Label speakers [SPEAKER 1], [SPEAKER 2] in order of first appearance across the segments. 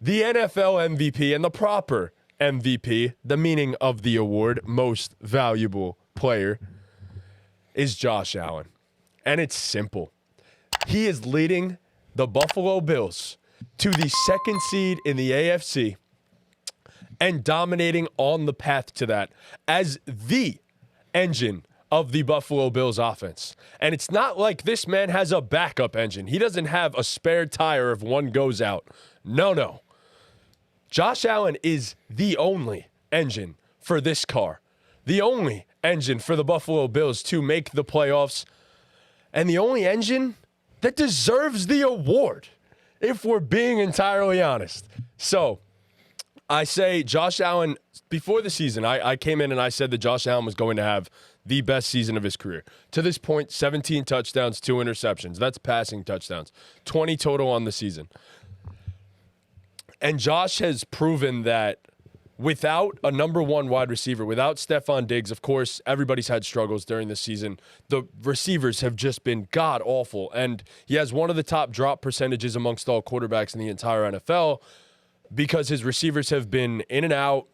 [SPEAKER 1] The NFL MVP and the proper MVP, the meaning of the award, most valuable player, is Josh Allen. And it's simple. He is leading the Buffalo Bills to the second seed in the AFC and dominating on the path to that as the engine of the Buffalo Bills offense. And it's not like this man has a backup engine. He doesn't have a spare tire if one goes out. No. Josh Allen is the only engine for this car, the only engine for the Buffalo Bills to make the playoffs, and the only engine that deserves the award, if we're being entirely honest. So I say Josh Allen, before the season, I came in and I said that Josh Allen was going to have the best season of his career. To this point, 17 touchdowns, 2 interceptions. That's passing touchdowns. 20 total on the season. And Josh has proven that without a number one wide receiver, without Stephon Diggs, of course, everybody's had struggles during this season. The receivers have just been god-awful. And he has one of the top drop percentages amongst all quarterbacks in the entire NFL because his receivers have been in and out,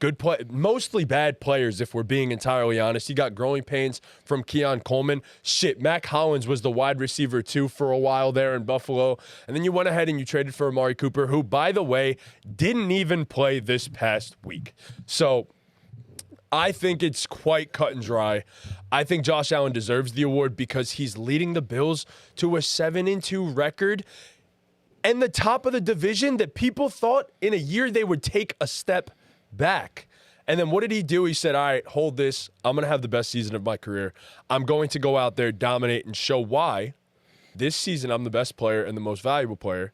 [SPEAKER 1] good play, mostly bad players, if we're being entirely honest. He got growing pains from Keon Coleman. Shit, Mac Hollins was the wide receiver too for a while there in Buffalo. And then you went ahead and you traded for Amari Cooper, who, by the way, didn't even play this past week. So I think it's quite cut and dry. I think Josh Allen deserves the award because he's leading the Bills to a 7-2 record and the top of the division that people thought in a year they would take a step back. And then what did he do? He said, all right, hold this. I'm going to have the best season of my career. I'm going to go out there, dominate, and show why this season I'm the best player and the most valuable player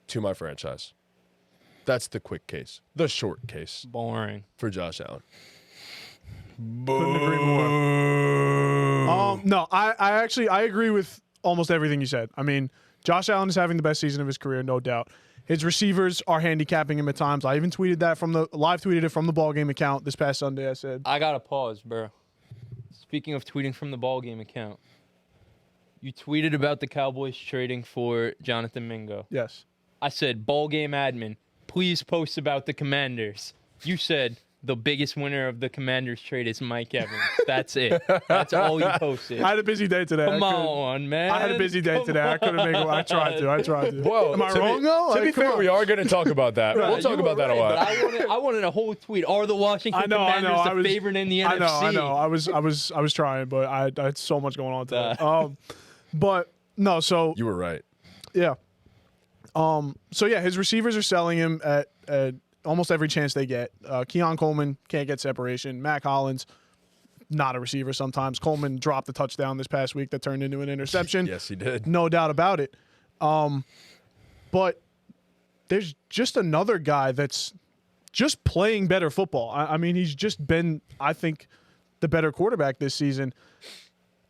[SPEAKER 1] to my franchise. That's the quick case. The short case.
[SPEAKER 2] Boring.
[SPEAKER 1] For Josh Allen.
[SPEAKER 3] Couldn't agree more. No, I agree with almost everything you said. I mean, Josh Allen is having the best season of his career, no doubt. His receivers are handicapping him at times. I even tweeted that live tweeted it from the BallGame account this past Sunday. I said,
[SPEAKER 2] I got to pause, bro. Speaking of tweeting from the BallGame account, you tweeted about the Cowboys trading for Jonathan Mingo.
[SPEAKER 3] yes.
[SPEAKER 2] I said, BallGame admin, please post about the Commanders. You said, the biggest winner of the Commanders trade is Mike Evans. That's it. That's all you posted.
[SPEAKER 3] I had a busy day today.
[SPEAKER 2] Come on, man.
[SPEAKER 3] I had a busy day today. I couldn't make it. I tried to.
[SPEAKER 1] Well,
[SPEAKER 3] am I wrong, though?
[SPEAKER 1] To be fair, we are going to talk about that.
[SPEAKER 3] Right,
[SPEAKER 1] we'll talk about that a
[SPEAKER 2] But
[SPEAKER 1] lot.
[SPEAKER 2] I wanted a whole tweet. Are the Washington Commanders the favorite in the NFC?
[SPEAKER 3] I know. I was trying, but I had so much going on today. But no, so
[SPEAKER 1] You were right.
[SPEAKER 3] yeah. So yeah, his receivers are selling him at almost every chance they get. Keon Coleman can't get separation. Mac Hollins, not a receiver sometimes. Coleman dropped a touchdown this past week that turned into an interception.
[SPEAKER 1] Yes, he did.
[SPEAKER 3] No doubt about it. But there's just another guy that's just playing better football. I mean, he's just been, I think, the better quarterback this season.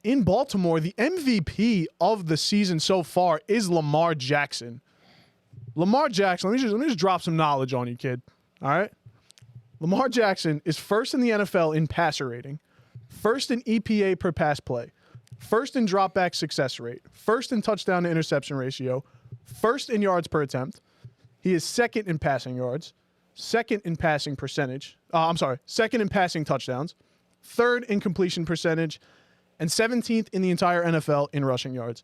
[SPEAKER 3] In Baltimore, the MVP of the season so far is Lamar Jackson. Lamar Jackson, let me just drop some knowledge on you, kid. All right? Lamar Jackson is first in the NFL in passer rating, first in EPA per pass play, first in dropback success rate, first in touchdown to interception ratio, first in yards per attempt. He is second in passing yards, second in passing percentage. Second in passing touchdowns, third in completion percentage, and 17th in the entire NFL in rushing yards.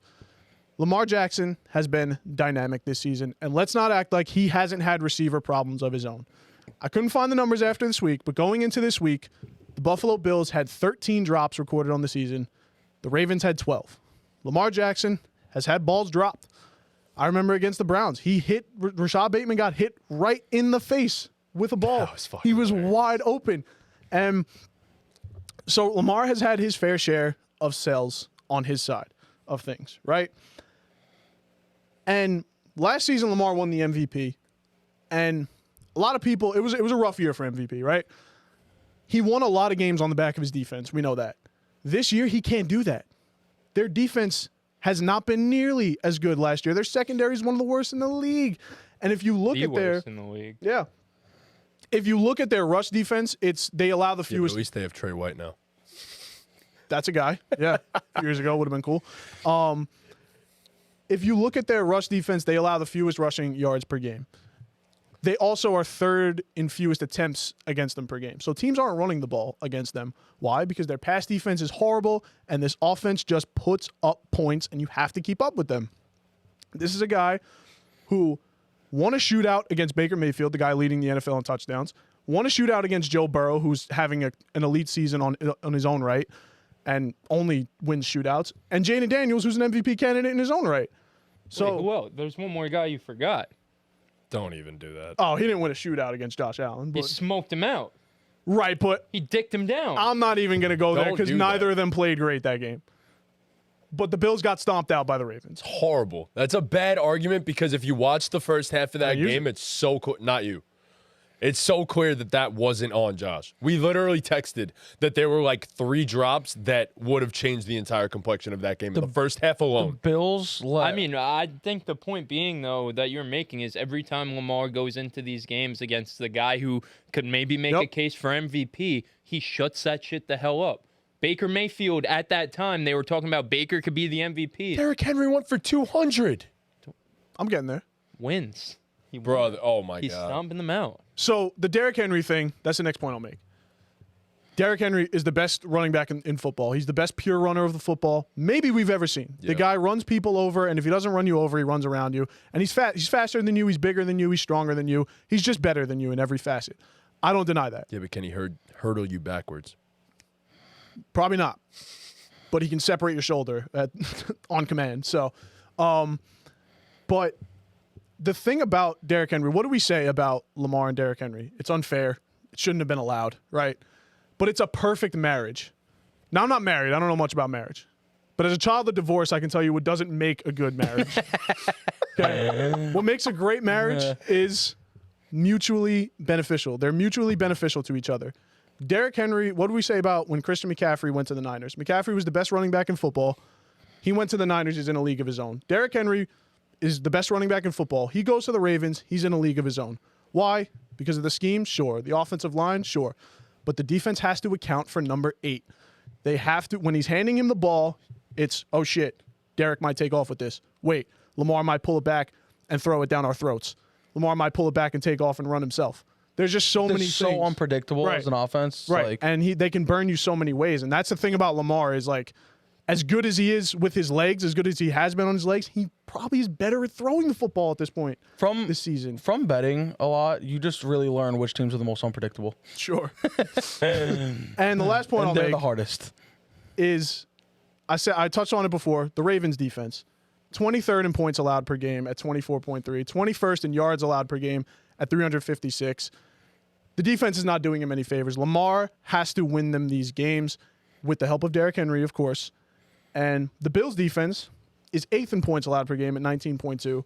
[SPEAKER 3] Lamar Jackson has been dynamic this season, and let's not act like he hasn't had receiver problems of his own. I couldn't find the numbers after this week, but going into this week, the Buffalo Bills had 13 drops recorded on the season. The Ravens had 12. Lamar Jackson has had balls dropped. I remember against the Browns, Rashad Bateman got hit right in the face with a ball. He was wide open. And so Lamar has had his fair share of sales on his side of things, right? And last season, Lamar won the MVP. And a lot of people, it was a rough year for MVP, right? He won a lot of games on the back of his defense. We know that. This year, he can't do that. Their defense has not been nearly as good last year. Their secondary is one of the worst in the league. And if you look at their
[SPEAKER 2] worst in the league.
[SPEAKER 3] Yeah. If you look at their rush defense, they allow the fewest.
[SPEAKER 1] At least they have Trey White now.
[SPEAKER 3] That's a guy. Yeah. A few years ago would have been cool. If you look at their rush defense, they allow the fewest rushing yards per game. they also are third in fewest attempts against them per game. So teams aren't running the ball against them. Why? Because their pass defense is horrible, and this offense just puts up points, and you have to keep up with them. This is a guy who won a shootout against Baker Mayfield, the guy leading the NFL in touchdowns, won a shootout against Joe Burrow, who's having an elite season on his own right, and only wins shootouts, and Jaden Daniels, who's an MVP candidate in his own right. So,
[SPEAKER 2] well, there's one more guy you forgot.
[SPEAKER 1] Don't even do that.
[SPEAKER 3] oh, he didn't win a shootout against Josh Allen.
[SPEAKER 2] He
[SPEAKER 3] But,
[SPEAKER 2] smoked him out.
[SPEAKER 3] right, but
[SPEAKER 2] He dicked him down.
[SPEAKER 3] I'm not even going to go there
[SPEAKER 1] Don't
[SPEAKER 3] because
[SPEAKER 1] do
[SPEAKER 3] neither
[SPEAKER 1] that.
[SPEAKER 3] of them played great that game. But the Bills got stomped out by the Ravens.
[SPEAKER 1] Horrible. That's a bad argument because if you watch the first half of that
[SPEAKER 3] use
[SPEAKER 1] game, it's so not you. It's so clear that wasn't on Josh. We literally texted that there were like 3 drops that would have changed the entire complexion of that game in the first half alone.
[SPEAKER 4] Bills.
[SPEAKER 2] I mean, I think the point being, though, that you're making is every time Lamar goes into these games against the guy who could maybe make a case for MVP, he shuts that shit the hell up. Baker Mayfield, at that time, they were talking about Baker could be the MVP.
[SPEAKER 1] Derrick Henry went for 200.
[SPEAKER 3] I'm getting there.
[SPEAKER 2] Wins. He
[SPEAKER 1] Brother, oh my
[SPEAKER 2] He's
[SPEAKER 1] God.
[SPEAKER 2] stomping them out.
[SPEAKER 3] So the Derrick Henry thing, that's the next point I'll make. Derrick Henry is the best running back in football. He's the best pure runner of the football maybe we've ever seen. The guy runs people over, and if he doesn't run you over, he runs around you. And he's fast. He's faster than you. He's bigger than you. He's stronger than you. He's just better than you in every facet. I don't deny that.
[SPEAKER 1] Yeah, but can he hurdle you backwards?
[SPEAKER 3] Probably not. But he can separate your shoulder on command. So, but the thing about Derrick Henry, what do we say about Lamar and Derrick Henry? It's unfair. It shouldn't have been allowed, right? But it's a perfect marriage. Now, I'm not married. I don't know much about marriage. But as a child of divorce, I can tell you what doesn't make a good marriage. Okay? What makes a great marriage is mutually beneficial. They're mutually beneficial to each other. Derrick Henry, what do we say about when Christian McCaffrey went to the Niners? McCaffrey was the best running back in football. He went to the Niners. He's in a league of his own. Derrick Henry is the best running back in football. He goes to the Ravens. He's in a league of his own. Why? Because of the scheme? Sure. The offensive line? Sure. But the defense has to account for number 8. They have to, when he's handing him the ball, it's, oh shit, Derrick might take off with this. Wait, Lamar might pull it back and throw it down our throats. Lamar might pull it back and take off and run himself. There's just so many
[SPEAKER 4] so
[SPEAKER 3] things.
[SPEAKER 4] unpredictable as an offense.
[SPEAKER 3] Right.
[SPEAKER 4] Like,
[SPEAKER 3] And they can burn you so many ways. And that's the thing about Lamar is like, as good as he is with his legs, as good as he has been on his legs, he probably is better at throwing the football at this point this season.
[SPEAKER 4] From betting a lot, you just really learn which teams are the most unpredictable.
[SPEAKER 3] Sure. And the last point
[SPEAKER 4] And
[SPEAKER 3] I'll
[SPEAKER 4] they're
[SPEAKER 3] make
[SPEAKER 4] the hardest.
[SPEAKER 3] is I touched on it before, the Ravens defense. 23rd in points allowed per game at 24.3, 21st in yards allowed per game at 356. The defense is not doing him any favors. Lamar has to win them these games with the help of Derrick Henry, of course. And the Bills defense is 8th in points allowed per game at 19.2,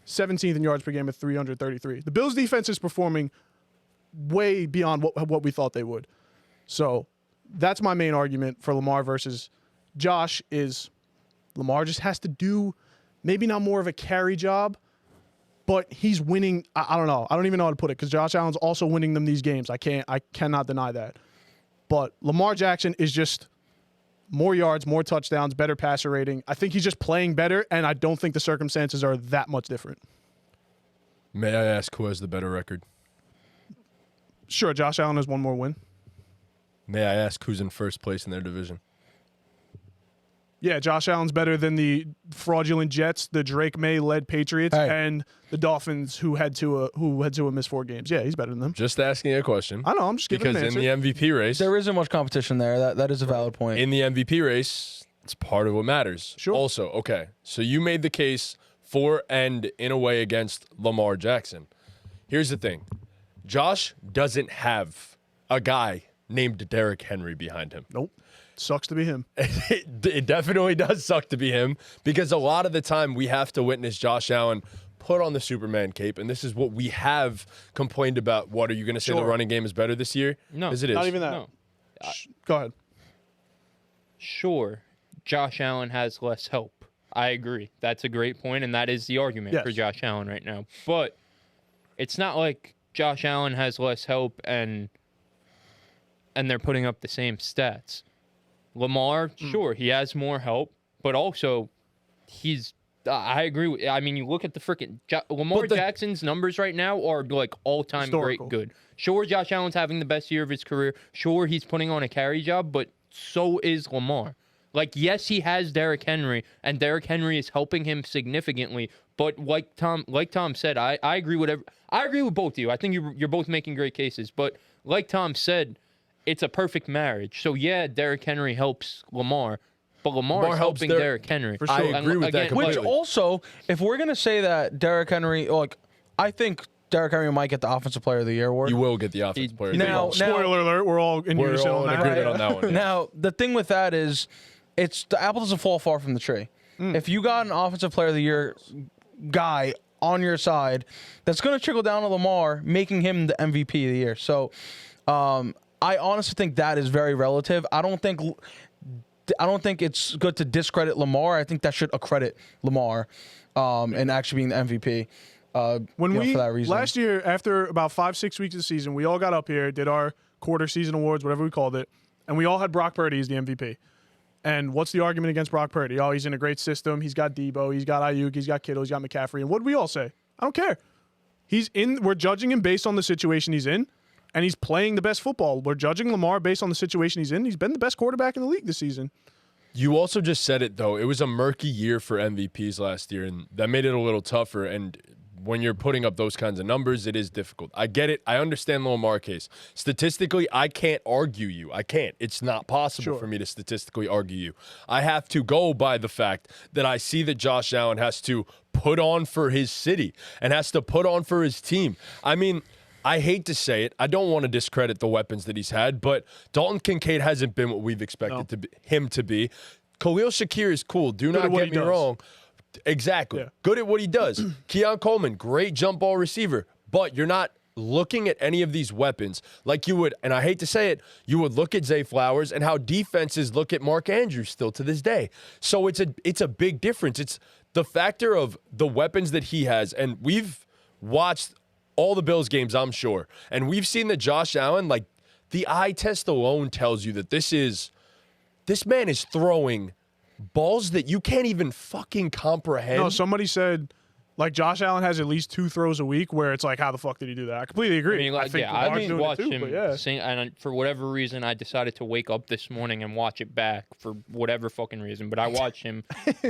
[SPEAKER 3] 17th in yards per game at 333. The Bills defense is performing way beyond what we thought they would. So that's my main argument for Lamar versus Josh is Lamar just has to do maybe not more of a carry job, but he's winning. I don't know. I don't even know how to put it because Josh Allen's also winning them these games. I cannot deny that. But Lamar Jackson is just more yards, more touchdowns, better passer rating. I think he's just playing better, and I don't think the circumstances are that much different.
[SPEAKER 1] May I ask who has the better record?
[SPEAKER 3] Sure, Josh Allen has one more win.
[SPEAKER 1] May I ask who's in first place in their division?
[SPEAKER 3] Yeah, Josh Allen's better than the fraudulent Jets, the Drake May-led Patriots, and the Dolphins who had to miss 4 games. Yeah, he's better than them.
[SPEAKER 1] Just asking a question.
[SPEAKER 3] I know. I'm just giving
[SPEAKER 1] Because
[SPEAKER 3] an answer.
[SPEAKER 1] in the MVP race,
[SPEAKER 4] There isn't much competition there. That is a valid point.
[SPEAKER 1] in the MVP race, it's part of what matters.
[SPEAKER 3] Sure.
[SPEAKER 1] Also, okay, so you made the case for and in a way against Lamar Jackson. Here's the thing. Josh doesn't have a guy named Derrick Henry behind him.
[SPEAKER 3] Nope. Sucks to be him.
[SPEAKER 1] It definitely does suck to be him because a lot of the time we have to witness Josh Allen put on the Superman cape, and this is what we have complained about. What, are you going to say the
[SPEAKER 3] Sure.
[SPEAKER 1] running game is better this year?
[SPEAKER 2] No.
[SPEAKER 1] As it is.
[SPEAKER 3] Not even that.
[SPEAKER 2] No.
[SPEAKER 3] Go ahead.
[SPEAKER 2] Sure, Josh Allen has less help. I agree. That's a great point, and that is the argument
[SPEAKER 3] Yes.
[SPEAKER 2] for Josh Allen right now. But it's not like Josh Allen has less help and they're putting up the same stats. Lamar, sure, he has more help, but also he's I agree. I mean, you look at the freaking Lamar Jackson's numbers right now are like all-time great good. Sure, Josh Allen's having the best year of his career. Sure, he's putting on a carry job, but so is Lamar. Like, yes, he has Derrick Henry, and Derrick Henry is helping him significantly. But like Tom said, I agree with both of you. I think you're both making great cases. But like Tom said, it's a perfect marriage. So yeah, Derrick Henry helps Lamar, but Lamar is helping Derrick Henry.
[SPEAKER 3] For sure.
[SPEAKER 1] I agree with that completely.
[SPEAKER 4] Which also, if we're gonna say that Derrick Henry, like, I think Derrick Henry might get the Offensive Player of the Year award.
[SPEAKER 1] You will get the Offensive Player of the Year.
[SPEAKER 3] Spoiler alert, we're all in unison on that.
[SPEAKER 1] agreement on that one. Yeah.
[SPEAKER 4] Now, the thing with that is, it's the apple doesn't fall far from the tree. If you got an Offensive Player of the Year guy on your side, that's going to trickle down to Lamar, making him the MVP of the year. So, I honestly think that is very relative. I don't think it's good to discredit Lamar. I think that should accredit Lamar, and actually being the MVP. For that reason.
[SPEAKER 3] Last year, after about 5-6 weeks of the season, we all got up here, did our quarter season awards, whatever we called it, and we all had Brock Purdy as the MVP. And what's the argument against Brock Purdy? Oh, he's in a great system. He's got Debo. He's got Ayuk. He's got Kittle. He's got McCaffrey. And what did we all say? I don't care. We're judging him based on the situation he's in, and he's playing the best football. We're judging Lamar based on the situation he's in. He's been the best quarterback in the league this season.
[SPEAKER 1] You also just said it, though. It was a murky year for MVPs last year, and that made it a little tougher. And when you're putting up those kinds of numbers, it is difficult. I get it. I understand the Lamar case. Statistically, I can't argue you. I can't. It's not possible for me to statistically argue you. I have to go by the fact that I see that Josh Allen has to put on for his city and has to put on for his team. I mean, I hate to say it. I don't want to discredit the weapons that he's had, but Dalton Kincaid hasn't been what we've expected him to be. Khalil Shakir is cool. Do not get me wrong. Exactly. Yeah. Good at what he does. Keon Coleman, great jump ball receiver. But you're not looking at any of these weapons like you would, and I hate to say it, you would look at Zay Flowers and how defenses look at Mark Andrews still to this day. So it's a big difference. It's the factor of the weapons that he has, and we've watched all the Bills games, I'm sure, and we've seen that Josh Allen, like, the eye test alone tells you that this man is throwing balls that you can't even fucking comprehend.
[SPEAKER 3] No, somebody said, like, Josh Allen has at least 2 throws a week where it's like, how the fuck did he do that? I completely agree.
[SPEAKER 2] I mean, like,
[SPEAKER 3] I
[SPEAKER 2] I watched him sing, and for whatever reason, I decided to wake up this morning and watch it back for whatever fucking reason. But I watched him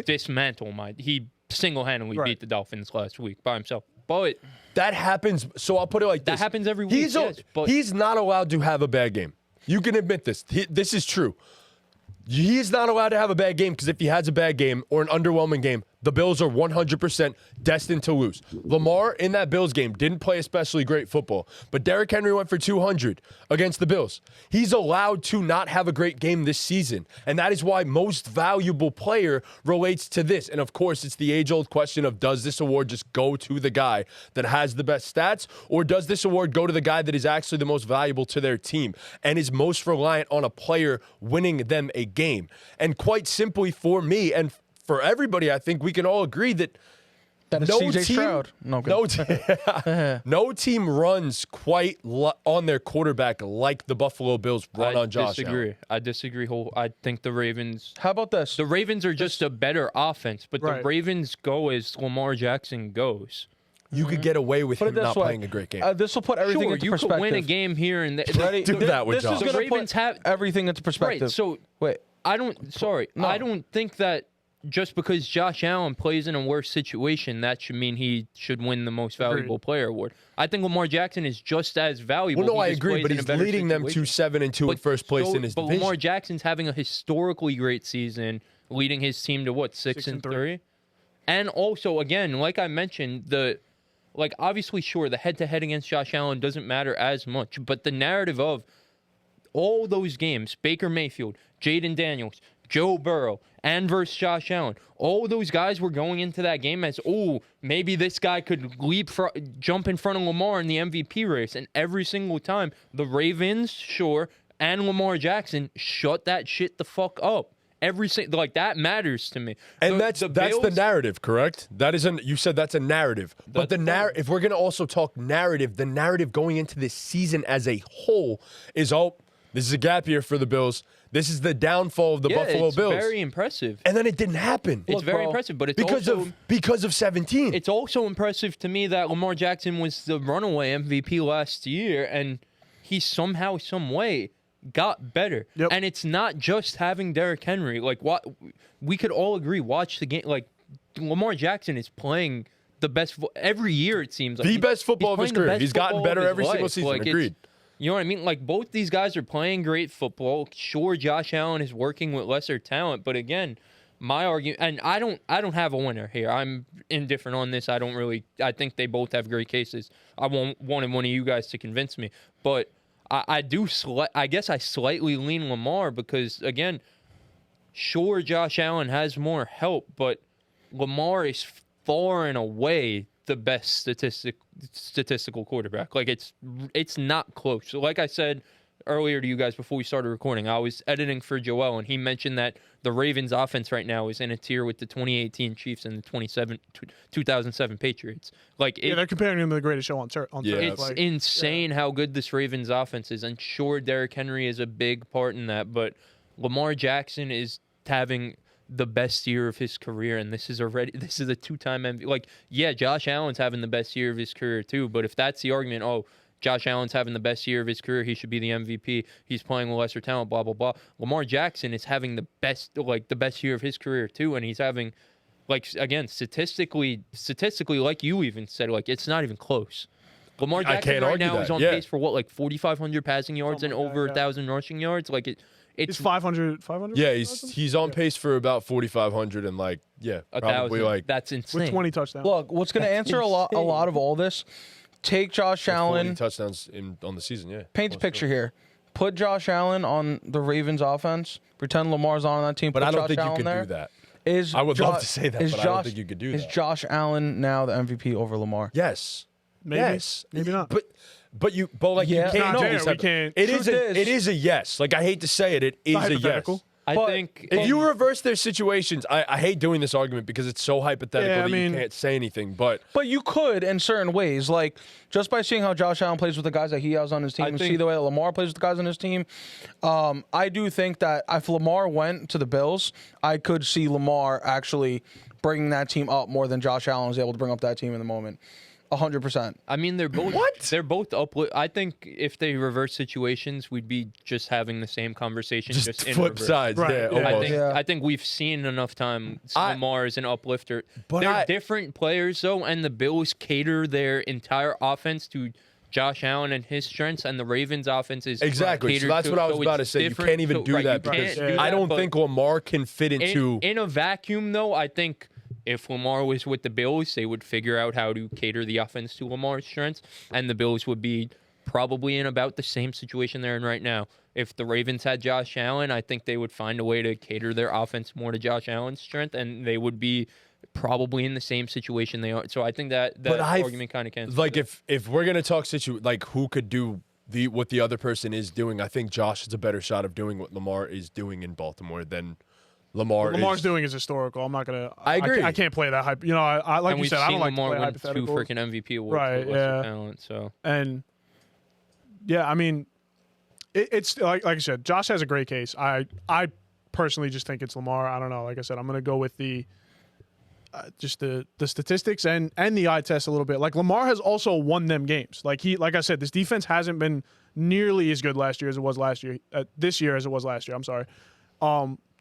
[SPEAKER 2] dismantle he single-handedly beat the Dolphins last week by himself. But
[SPEAKER 1] that happens. So I'll put it like this.
[SPEAKER 2] That happens every week.
[SPEAKER 1] He's not allowed to have a bad game. You can admit this. This is true. He is not allowed to have a bad game because if he has a bad game or an underwhelming game, the Bills are 100% destined to lose. Lamar in that Bills game didn't play especially great football, but Derrick Henry went for 200 against the Bills. He's allowed to not have a great game this season, and that is why most valuable player relates to this. And of course, it's the age-old question of, does this award just go to the guy that has the best stats, or does this award go to the guy that is actually the most valuable to their team and is most reliant on a player winning them a game? And quite simply for me and for everybody, I think we can all agree that no team runs quite on their quarterback like the Buffalo Bills run on Josh Allen.
[SPEAKER 2] I disagree. I think the Ravens.
[SPEAKER 4] How about this?
[SPEAKER 2] The Ravens are just a better offense, but the Ravens go as Lamar Jackson goes.
[SPEAKER 1] You could get away with him not playing a great game.
[SPEAKER 4] This will put everything into perspective.
[SPEAKER 2] You could win a game here and there.
[SPEAKER 1] Do that with Josh.
[SPEAKER 4] This is going to put everything into perspective.
[SPEAKER 2] Right, so wait, I don't think that just because Josh Allen plays in a worse situation, that should mean he should win the most valuable player award. I think Lamar Jackson is just as valuable.
[SPEAKER 1] Well, no, I agree, but he's leading them to 7-2 in first place in his division.
[SPEAKER 2] But Lamar Jackson's having a historically great season, leading his team to what, 6-3? And also, again, like I mentioned, obviously, sure, the head-to-head against Josh Allen doesn't matter as much, but the narrative of all those games, Baker Mayfield, Jaden Daniels, Joe Burrow, and versus Josh Allen. All those guys were going into that game as, maybe this guy could jump in front of Lamar in the MVP race. And every single time, the Ravens, sure, and Lamar Jackson shut that shit the fuck up. That matters to me.
[SPEAKER 1] And that's the narrative, correct? You said that's a narrative. But if we're going to also talk narrative, the narrative going into this season as a whole is, This is a gap year for the Bills. This is the downfall of the Buffalo
[SPEAKER 2] it's
[SPEAKER 1] Bills.
[SPEAKER 2] very impressive.
[SPEAKER 1] And then it didn't happen.
[SPEAKER 2] It's very impressive, but it's
[SPEAKER 1] because of 17.
[SPEAKER 2] It's also impressive to me that Lamar Jackson was the runaway MVP last year, and he somehow, some way, got better.
[SPEAKER 3] Yep.
[SPEAKER 2] And it's not just having Derrick Henry. Like, what we could all agree, watch the game. Like, Lamar Jackson is playing the best every year. It seems like
[SPEAKER 1] the best football of his
[SPEAKER 2] playing the
[SPEAKER 1] career.
[SPEAKER 2] best
[SPEAKER 1] He's gotten
[SPEAKER 2] football of
[SPEAKER 1] better
[SPEAKER 2] his
[SPEAKER 1] every
[SPEAKER 2] life.
[SPEAKER 1] single season.
[SPEAKER 2] Like,
[SPEAKER 1] Agreed.
[SPEAKER 2] You know what I mean? Like, both these guys are playing great football. Sure, Josh Allen is working with lesser talent, but again, my argument, and I don't have a winner here. I'm indifferent on this. I think they both have great cases. I wanted one of you guys to convince me, but I guess I slightly lean Lamar because, again, sure, Josh Allen has more help, but Lamar is far and away the best statistical quarterback. Like, it's not close. So like I said earlier to you guys before we started recording, I was editing for Joel, and he mentioned that the Ravens offense right now is in a tier with the 2018 Chiefs and the 2007 Patriots. Like,
[SPEAKER 3] they're comparing him to the greatest show on turf.
[SPEAKER 2] It's insane how good this Ravens offense is, and sure, Derrick Henry is a big part in that, but Lamar Jackson is having the best year of his career, and this is a two-time MVP. Like, yeah, Josh Allen's having the best year of his career too, but if that's the argument, Josh Allen's having the best year of his career, he should be the MVP. He's playing with lesser talent, blah blah blah. Lamar Jackson is having the best year of his career too, and he's having, like, again, statistically, like you even said, like, it's not even close. Lamar Jackson right now is on pace for 4,500 passing yards and over 1,000 rushing yards. Like, it's
[SPEAKER 3] 500.
[SPEAKER 1] Yeah, he's on pace for about 4,500 and probably
[SPEAKER 2] 1,000. That's insane.
[SPEAKER 3] With 20 touchdowns.
[SPEAKER 4] Look, what's going to answer a lot of all this? Take Josh Allen.
[SPEAKER 1] 40 touchdowns on the season. Yeah.
[SPEAKER 4] Paint a picture here. Put Josh Allen on the Ravens offense. Pretend Lamar's on that team.
[SPEAKER 1] But I don't think
[SPEAKER 4] Josh
[SPEAKER 1] you could
[SPEAKER 4] Allen
[SPEAKER 1] do that.
[SPEAKER 4] there.
[SPEAKER 1] I would love to say that, but I don't think you could do that.
[SPEAKER 4] Is Josh Allen now the MVP over Lamar?
[SPEAKER 1] Yes.
[SPEAKER 3] Maybe.
[SPEAKER 1] Yes.
[SPEAKER 3] Maybe not.
[SPEAKER 1] But you can't.
[SPEAKER 3] Not
[SPEAKER 1] do
[SPEAKER 3] there,
[SPEAKER 1] this.
[SPEAKER 3] we can't.
[SPEAKER 1] It is a yes. Like, I hate to say it. It is a yes.
[SPEAKER 3] Hypothetical.
[SPEAKER 2] I
[SPEAKER 4] But
[SPEAKER 2] think
[SPEAKER 1] If you reverse their situations, I hate doing this argument because it's so hypothetical that you can't say anything. But
[SPEAKER 4] you could in certain ways, like just by seeing how Josh Allen plays with the guys that he has on his team, and see the way that Lamar plays with the guys on his team. I do think that if Lamar went to the Bills, I could see Lamar actually bringing that team up more than Josh Allen was able to bring up that team in the moment. 100%.
[SPEAKER 2] I mean, they're both They're both up. I think if they reverse situations, we'd be just having the same conversation, just in
[SPEAKER 1] flip
[SPEAKER 2] reverse.
[SPEAKER 1] sides.
[SPEAKER 3] Right.
[SPEAKER 1] Yeah,
[SPEAKER 3] Yeah.
[SPEAKER 1] almost.
[SPEAKER 2] I think we've seen enough time. Lamar is an uplifter.
[SPEAKER 1] But
[SPEAKER 2] They're different players though, and the Bills cater their entire offense to Josh Allen and his strengths, and the Ravens' offense is
[SPEAKER 1] Exactly. So
[SPEAKER 2] catered
[SPEAKER 1] that's what I was
[SPEAKER 2] so
[SPEAKER 1] about to
[SPEAKER 2] it's
[SPEAKER 1] say. You
[SPEAKER 2] different.
[SPEAKER 1] can't even do that
[SPEAKER 2] you
[SPEAKER 1] because
[SPEAKER 2] can't do
[SPEAKER 1] I
[SPEAKER 2] that,
[SPEAKER 1] don't
[SPEAKER 2] but
[SPEAKER 1] think Lamar can fit into.
[SPEAKER 2] in a vacuum, though. I think if Lamar was with the Bills, they would figure out how to cater the offense to Lamar's strengths, and the Bills would be probably in about the same situation they're in right now. If the Ravens had Josh Allen, I think they would find a way to cater their offense more to Josh Allen's strength, and they would be probably in the same situation they are. So I think that argument kind of cancels.
[SPEAKER 1] Like, if we're gonna talk like who could do what the other person is doing, I think Josh has a better shot of doing what Lamar is doing in Baltimore than Lamar's
[SPEAKER 3] doing is historical. I'm not gonna.
[SPEAKER 1] I agree.
[SPEAKER 3] I can't play that hype. You know, I like
[SPEAKER 2] and
[SPEAKER 3] you said. I don't like to
[SPEAKER 2] Lamar
[SPEAKER 3] play
[SPEAKER 2] win 2
[SPEAKER 3] hypotheticals.
[SPEAKER 2] freaking MVP awards
[SPEAKER 3] Right,
[SPEAKER 2] for lesser
[SPEAKER 3] yeah.
[SPEAKER 2] talent. So
[SPEAKER 3] And yeah, I mean, it's like I said, Josh has a great case. I personally just think it's Lamar. I don't know. Like I said, I'm gonna go with the just the statistics and the eye test a little bit. Like, Lamar has also won them games. Like I said, this defense hasn't been nearly as good last year as it was last year. This year as it was last year. I'm sorry.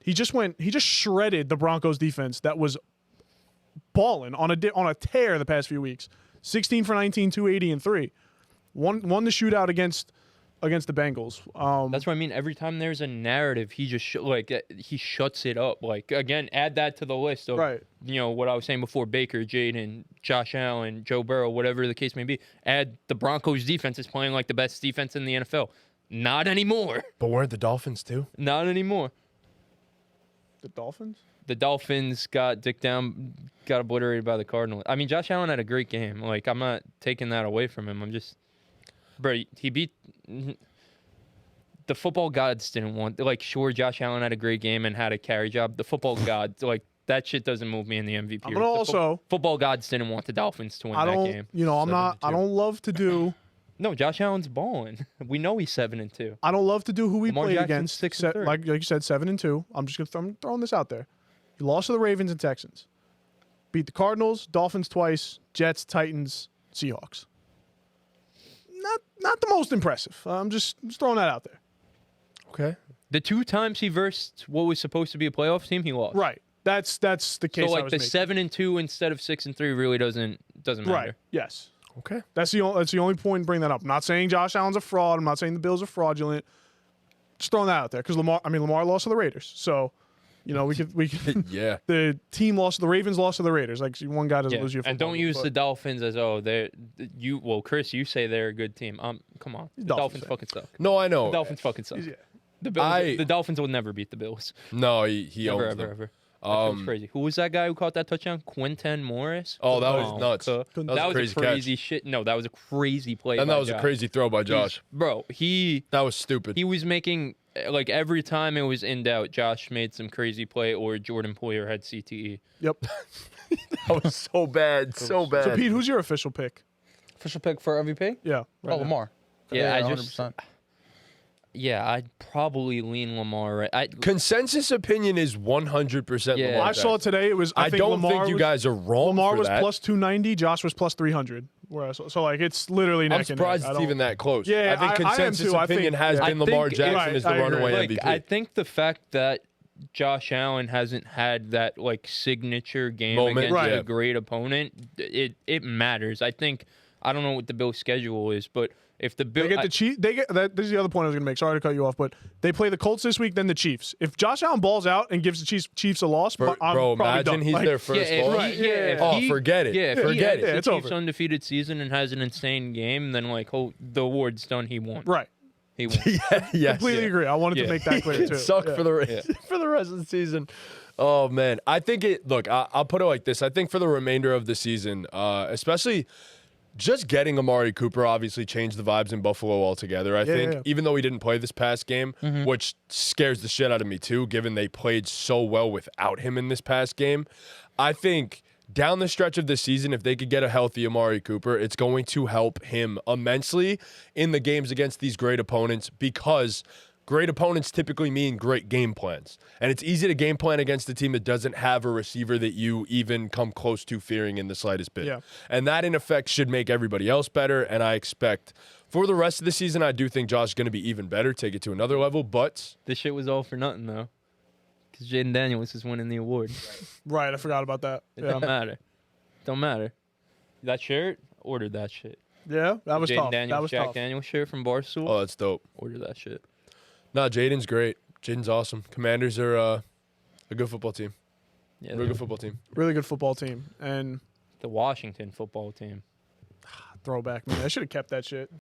[SPEAKER 3] He just shredded the Broncos defense that was balling on a tear the past few weeks. 16 for 19, 280 and 3. Won the shootout against the Bengals.
[SPEAKER 2] that's what I mean. Every time there's a narrative, he just he shuts it up. Like, again, add that to the list of what I was saying before: Baker, Jaden, Josh Allen, Joe Burrow, whatever the case may be. Add the Broncos defense is playing like the best defense in the NFL. Not anymore.
[SPEAKER 1] But weren't the Dolphins too?
[SPEAKER 2] Not anymore.
[SPEAKER 3] The Dolphins?
[SPEAKER 2] The Dolphins got obliterated by the Cardinals. I mean, Josh Allen had a great game. Like, I'm not taking that away from him. I'm just, bro, he beat the football gods. Didn't want, like, sure, Josh Allen had a great game and had a carry job. The football gods, like, that shit doesn't move me in the MVP.
[SPEAKER 3] I'm gonna also
[SPEAKER 2] football gods didn't want the Dolphins to win that game.
[SPEAKER 3] You know, I don't love to do
[SPEAKER 2] No, Josh Allen's balling. We know he's 7-2.
[SPEAKER 3] I don't love to do who we
[SPEAKER 2] Lamar
[SPEAKER 3] played
[SPEAKER 2] Jackson's
[SPEAKER 3] against.
[SPEAKER 2] 6-3.
[SPEAKER 3] Like you said, 7-2. I'm just I'm throwing this out there. You lost to the Ravens and Texans. Beat the Cardinals, Dolphins twice, Jets, Titans, Seahawks. Not the most impressive. I'm just throwing that out there.
[SPEAKER 1] Okay.
[SPEAKER 2] The 2 times he versed what was supposed to be a playoff team, he lost.
[SPEAKER 3] Right. That's the case.
[SPEAKER 2] So
[SPEAKER 3] I
[SPEAKER 2] like
[SPEAKER 3] was
[SPEAKER 2] the
[SPEAKER 3] making.
[SPEAKER 2] 7-2 instead of 6-3 really doesn't matter.
[SPEAKER 3] Right. Yes.
[SPEAKER 1] Okay.
[SPEAKER 3] That's the only point in bringing that up. I'm not saying Josh Allen's a fraud. I'm not saying the Bills are fraudulent. Just throwing that out there because Lamar lost to the Raiders. So, we could
[SPEAKER 1] Yeah.
[SPEAKER 3] the team lost. The Ravens lost to the Raiders. Like one guy doesn't
[SPEAKER 2] Yeah.
[SPEAKER 3] lose you.
[SPEAKER 2] And don't use the Dolphins as Chris, you say they're a good team. Come on, the Dolphins fucking suck.
[SPEAKER 1] No, I know.
[SPEAKER 2] The Dolphins fucking suck.
[SPEAKER 3] Yeah.
[SPEAKER 2] The Bills, the Dolphins will never beat the Bills.
[SPEAKER 1] No, he
[SPEAKER 2] Never,
[SPEAKER 1] owns
[SPEAKER 2] ever,
[SPEAKER 1] them.
[SPEAKER 2] ever. That's crazy. Who was that guy who caught that touchdown? Quinton Morris.
[SPEAKER 1] Oh, that was nuts.
[SPEAKER 2] That was a crazy shit. No, that was a crazy play.
[SPEAKER 1] And
[SPEAKER 2] by
[SPEAKER 1] that was
[SPEAKER 2] Josh.
[SPEAKER 1] a crazy throw by Josh.
[SPEAKER 2] Bro,
[SPEAKER 1] That was stupid.
[SPEAKER 2] he was making like every time it was in doubt, Josh made some crazy play or Jordan Poyer had CTE.
[SPEAKER 3] Yep.
[SPEAKER 1] That was so bad. So bad.
[SPEAKER 3] So Pete, who's your official pick?
[SPEAKER 4] Official pick for MVP?
[SPEAKER 3] Yeah.
[SPEAKER 4] Oh,
[SPEAKER 3] right now.
[SPEAKER 4] Lamar.
[SPEAKER 2] Yeah, I
[SPEAKER 4] 100%.
[SPEAKER 2] I'd probably lean Lamar. Right?
[SPEAKER 1] Consensus opinion is 100%
[SPEAKER 2] Yeah.
[SPEAKER 1] Lamar
[SPEAKER 3] I saw
[SPEAKER 1] Jackson.
[SPEAKER 3] today. It was.
[SPEAKER 1] I
[SPEAKER 3] think
[SPEAKER 1] don't
[SPEAKER 3] Lamar
[SPEAKER 1] think you
[SPEAKER 3] was-
[SPEAKER 1] guys are wrong.
[SPEAKER 3] Lamar
[SPEAKER 1] for
[SPEAKER 3] was
[SPEAKER 1] that.
[SPEAKER 3] plus 290. Josh was plus 300. Whereas, so like it's literally neck
[SPEAKER 1] I'm
[SPEAKER 3] and neck.
[SPEAKER 1] surprised
[SPEAKER 3] I
[SPEAKER 1] it's
[SPEAKER 3] don't-
[SPEAKER 1] even that close.
[SPEAKER 3] Yeah,
[SPEAKER 1] I think
[SPEAKER 3] I am
[SPEAKER 1] consensus
[SPEAKER 3] too. I
[SPEAKER 1] opinion
[SPEAKER 3] think-
[SPEAKER 1] has
[SPEAKER 3] yeah.
[SPEAKER 1] been
[SPEAKER 2] I
[SPEAKER 1] Lamar
[SPEAKER 2] think-
[SPEAKER 1] Jackson
[SPEAKER 3] right,
[SPEAKER 1] is the
[SPEAKER 3] I agree.
[SPEAKER 1] runaway
[SPEAKER 2] Like,
[SPEAKER 1] MVP.
[SPEAKER 2] I think the fact that Josh Allen hasn't had that like signature game
[SPEAKER 1] Moment,
[SPEAKER 2] against
[SPEAKER 3] right.
[SPEAKER 2] a great opponent, it matters. I don't know what the Bills' schedule is, but if the
[SPEAKER 3] They
[SPEAKER 2] Bills
[SPEAKER 3] get the Chiefs. They get that. This is the other point I was going to make. Sorry to cut you off, but they play the Colts this week, then the Chiefs. If Josh Allen balls out and gives the Chiefs a loss, I'm
[SPEAKER 1] Bro,
[SPEAKER 3] probably
[SPEAKER 1] imagine
[SPEAKER 3] done.
[SPEAKER 1] he's
[SPEAKER 3] Like,
[SPEAKER 1] their first loss. Oh, forget it.
[SPEAKER 2] Yeah, if he
[SPEAKER 1] Forget
[SPEAKER 2] ends
[SPEAKER 1] it.
[SPEAKER 2] the
[SPEAKER 3] It's
[SPEAKER 2] Chiefs'
[SPEAKER 3] over.
[SPEAKER 2] undefeated season and has an insane game, then like the award's done. He won.
[SPEAKER 3] Right.
[SPEAKER 2] He won.
[SPEAKER 1] Yes.
[SPEAKER 3] Completely agree. I wanted to
[SPEAKER 2] Yeah.
[SPEAKER 3] make that clear
[SPEAKER 1] It
[SPEAKER 3] too.
[SPEAKER 1] sucked
[SPEAKER 3] Yeah.
[SPEAKER 1] for the rest of the season. Oh man, I think it. Look, I'll put it like this. I think for the remainder of the season, especially just getting Amari Cooper obviously changed the vibes in Buffalo altogether. I think
[SPEAKER 3] yeah.
[SPEAKER 1] even though he didn't play this past game, which scares the shit out of me too, given they played so well without him in this past game. I think down the stretch of the season, if they could get a healthy Amari Cooper, it's going to help him immensely in the games against these great opponents because great opponents typically mean great game plans. And it's easy to game plan against a team that doesn't have a receiver that you even come close to fearing in the slightest bit.
[SPEAKER 3] Yeah.
[SPEAKER 1] And that, in effect, should make everybody else better. And I expect for the rest of the season, I do think Josh is going to be even better, take it to another level. But
[SPEAKER 2] This shit was all for nothing though, because Jaden Daniels is winning the award.
[SPEAKER 3] Right. I forgot about that.
[SPEAKER 2] It
[SPEAKER 3] Yeah.
[SPEAKER 2] don't matter. Don't matter. That shirt, ordered that shit.
[SPEAKER 3] Yeah. That was
[SPEAKER 2] Jaden
[SPEAKER 3] tough.
[SPEAKER 2] Daniels,
[SPEAKER 3] That was
[SPEAKER 2] Jack
[SPEAKER 3] tough.
[SPEAKER 2] Daniels shirt from Barstool.
[SPEAKER 1] oh, that's dope.
[SPEAKER 2] Order that shit.
[SPEAKER 1] No, Jaden's great. Jaden's awesome. Commanders are a good football team.
[SPEAKER 2] Yeah,
[SPEAKER 1] Real good football team.
[SPEAKER 3] Really good football team and
[SPEAKER 2] the Washington football team.
[SPEAKER 3] throwback. Man, I should have kept that shit.